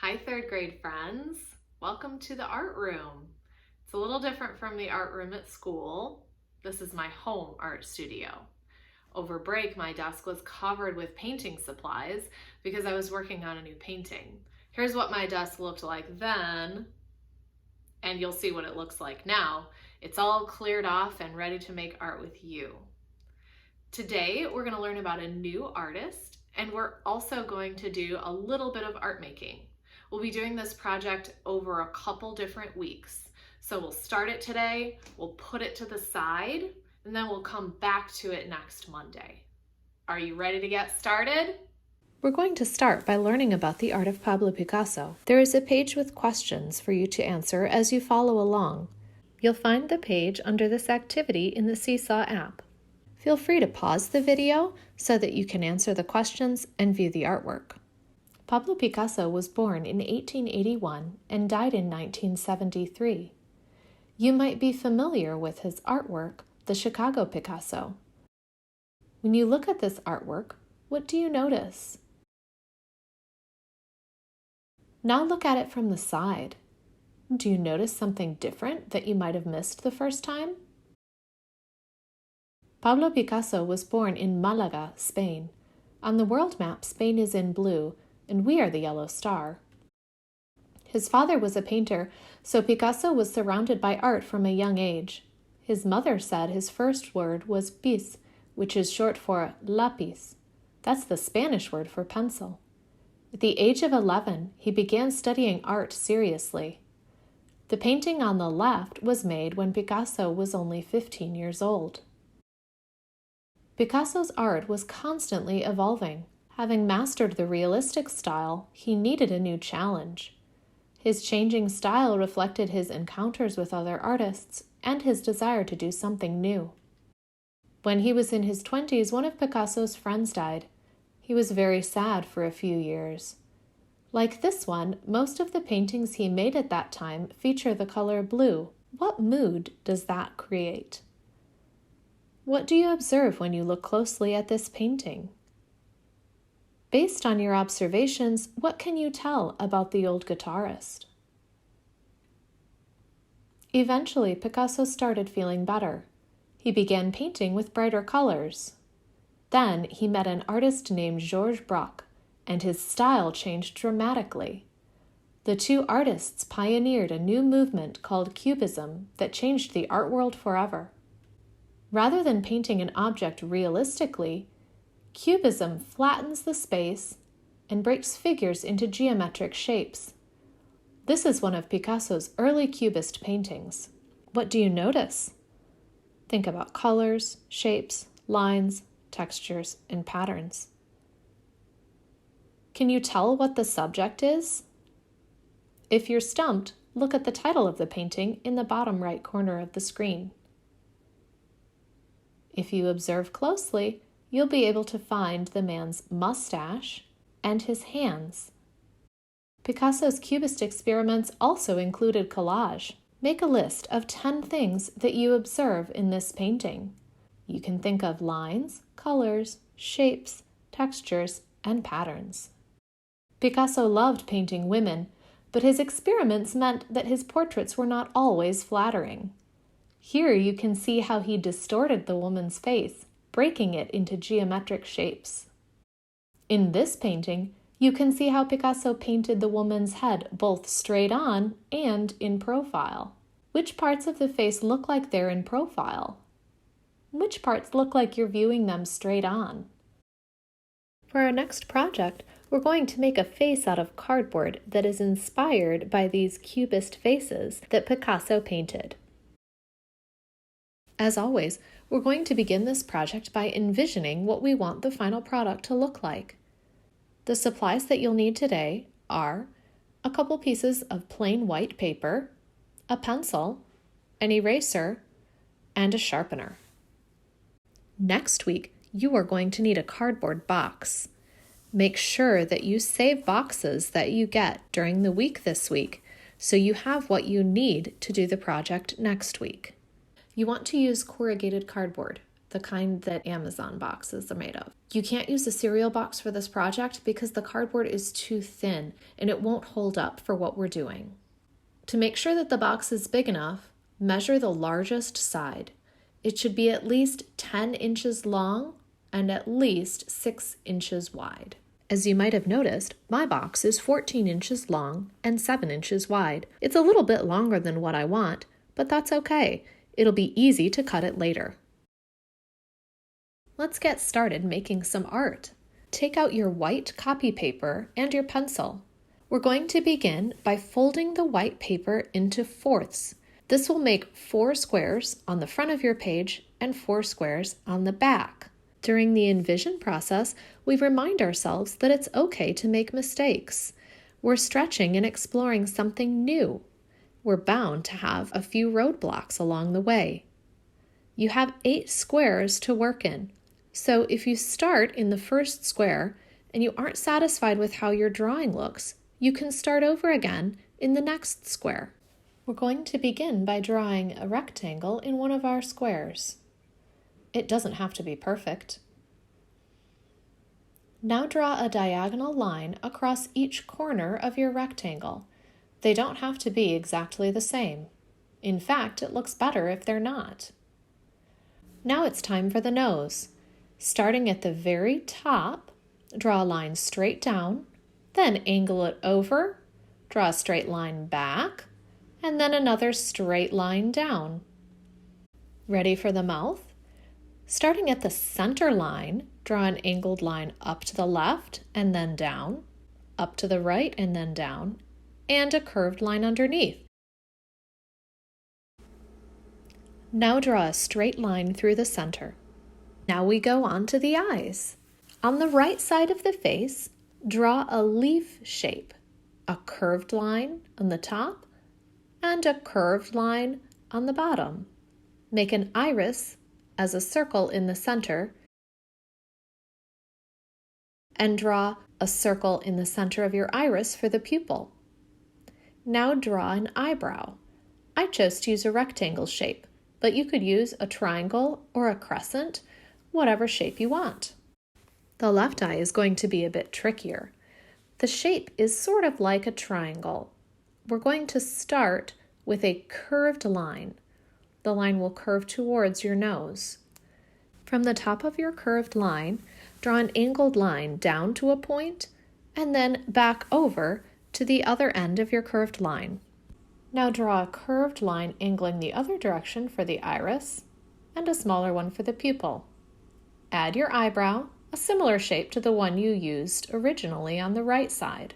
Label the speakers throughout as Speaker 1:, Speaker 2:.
Speaker 1: Hi, third grade friends. Welcome to the art room. It's a little different from the art room at school. This is my home art studio. Over break, my desk was covered with painting supplies because I was working on a new painting. Here's what my desk looked like then, and you'll see what it looks like now. It's all cleared off and ready to make art with you. Today, we're going to learn about a new artist, and we're also going to do a little bit of art making. We'll be doing this project over a couple different weeks. So we'll start it today, we'll put it to the side, and then we'll come back to it next Monday. Are you ready to get started?
Speaker 2: We're going to start by learning about the art of Pablo Picasso. There is a page with questions for you to answer as you follow along. You'll find the page under this activity in the Seesaw app. Feel free to pause the video so that you can answer the questions and view the artwork. Pablo Picasso was born in 1881 and died in 1973. You might be familiar with his artwork, the Chicago Picasso. When you look at this artwork, what do you notice? Now look at it from the side. Do you notice something different that you might have missed the first time? Pablo Picasso was born in Malaga, Spain. On the world map, Spain is in blue, and we are the yellow star. His father was a painter, so Picasso was surrounded by art from a young age. His mother said his first word was pis, which is short for lápiz. That's the Spanish word for pencil. At the age of 11, he began studying art seriously. The painting on the left was made when Picasso was only 15 years old. Picasso's art was constantly evolving. Having mastered the realistic style, he needed a new challenge. His changing style reflected his encounters with other artists and his desire to do something new. When he was in his 20s, one of Picasso's friends died. He was very sad for a few years. Like this one, most of the paintings he made at that time feature the color blue. What mood does that create? What do you observe when you look closely at this painting? Based on your observations, what can you tell about the old guitarist? Eventually, Picasso started feeling better. He began painting with brighter colors. Then he met an artist named Georges Braque, and his style changed dramatically. The two artists pioneered a new movement called Cubism that changed the art world forever. Rather than painting an object realistically, Cubism flattens the space and breaks figures into geometric shapes. This is one of Picasso's early Cubist paintings. What do you notice? Think about colors, shapes, lines, textures, and patterns. Can you tell what the subject is? If you're stumped, look at the title of the painting in the bottom right corner of the screen. If you observe closely, you'll be able to find the man's mustache and his hands. Picasso's Cubist experiments also included collage. Make a list of 10 things that you observe in this painting. You can think of lines, colors, shapes, textures, and patterns. Picasso loved painting women, but his experiments meant that his portraits were not always flattering. Here you can see how he distorted the woman's face, breaking it into geometric shapes. In this painting, you can see how Picasso painted the woman's head both straight on and in profile. Which parts of the face look like they're in profile? Which parts look like you're viewing them straight on? For our next project, we're going to make a face out of cardboard that is inspired by these Cubist faces that Picasso painted. As always, we're going to begin this project by envisioning what we want the final product to look like. The supplies that you'll need today are a couple pieces of plain white paper, a pencil, an eraser, and a sharpener. Next week, you are going to need a cardboard box. Make sure that you save boxes that you get during the week this week so you have what you need to do the project next week. You want to use corrugated cardboard. the kind that Amazon boxes are made of. You can't use a cereal box for this project because the cardboard is too thin and it won't hold up for what we're doing. To make sure that the box is big enough, measure the largest side. It should be at least 10 inches long and at least 6 inches wide. As you might have noticed, my box is 14 inches long and 7 inches wide. It's a little bit longer than what I want, but that's okay. It'll be easy to cut it later. Let's get started making some art. Take out your white copy paper and your pencil. We're going to begin by folding the white paper into fourths. This will make 4 squares on the front of your page and 4 squares on the back. During the envision process, we remind ourselves that it's okay to make mistakes. We're stretching and exploring something new. We're bound to have a few roadblocks along the way. You have 8 squares to work in. So if you start in the first square and you aren't satisfied with how your drawing looks, you can start over again in the next square. We're going to begin by drawing a rectangle in one of our squares. It doesn't have to be perfect. Now draw a diagonal line across each corner of your rectangle. They don't have to be exactly the same. In fact, it looks better if they're not. Now it's time for the nose. Starting at the very top, draw a line straight down, then angle it over, draw a straight line back, and then another straight line down. Ready for the mouth? Starting at the center line, draw an angled line up to the left and then down, up to the right and then down, and a curved line underneath. Now draw a straight line through the center. Now we go on to the eyes. On the right side of the face, draw a leaf shape, a curved line on the top, and a curved line on the bottom. Make an iris as a circle in the center, and draw a circle in the center of your iris for the pupil. Now draw an eyebrow. I chose to use a rectangle shape, but you could use a triangle or a crescent, whatever shape you want. The left eye is going to be a bit trickier. The shape is sort of like a triangle. We're going to start with a curved line. The line will curve towards your nose. From the top of your curved line, draw an angled line down to a point and then back over to the other end of your curved line. Now draw a curved line angling the other direction for the iris and a smaller one for the pupil. Add your eyebrow, a similar shape to the one you used originally on the right side.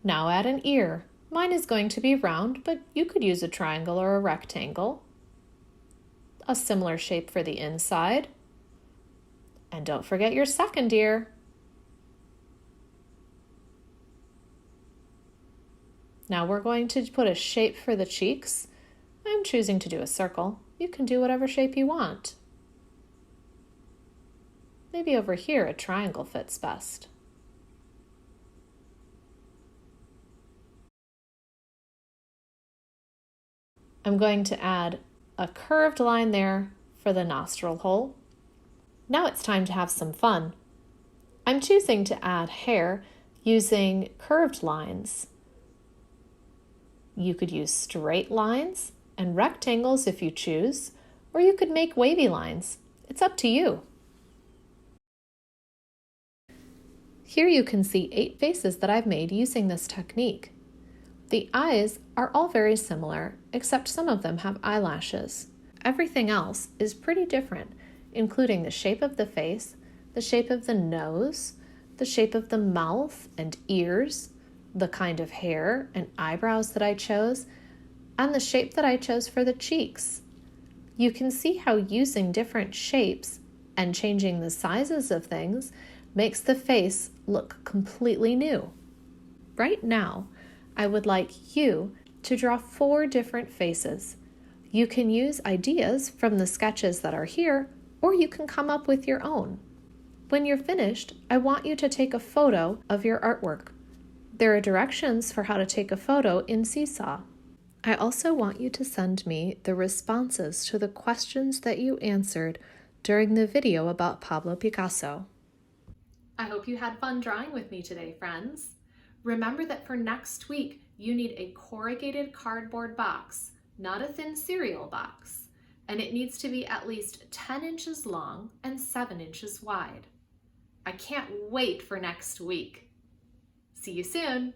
Speaker 2: Now add an ear. Mine is going to be round, but you could use a triangle or a rectangle. A similar shape for the inside. And don't forget your second ear. Now we're going to put a shape for the cheeks. I'm choosing to do a circle. You can do whatever shape you want. Maybe over here a triangle fits best. I'm going to add a curved line there for the nostril hole. Now it's time to have some fun. I'm choosing to add hair using curved lines. You could use straight lines and rectangles if you choose, or you could make wavy lines. It's up to you. Here you can see 8 faces that I've made using this technique. The eyes are all very similar, except some of them have eyelashes. Everything else is pretty different, including the shape of the face, the shape of the nose, the shape of the mouth and ears, the kind of hair and eyebrows that I chose, and the shape that I chose for the cheeks. You can see how using different shapes and changing the sizes of things makes the face look completely new. Right now, I would like you to draw 4 different faces. You can use ideas from the sketches that are here, or you can come up with your own. When you're finished, I want you to take a photo of your artwork. There are directions for how to take a photo in Seesaw. I also want you to send me the responses to the questions that you answered during the video about Pablo Picasso.
Speaker 1: I hope you had fun drawing with me today, friends. Remember that for next week, you need a corrugated cardboard box, not a thin cereal box, and it needs to be at least 10 inches long and 7 inches wide. I can't wait for next week. See you soon.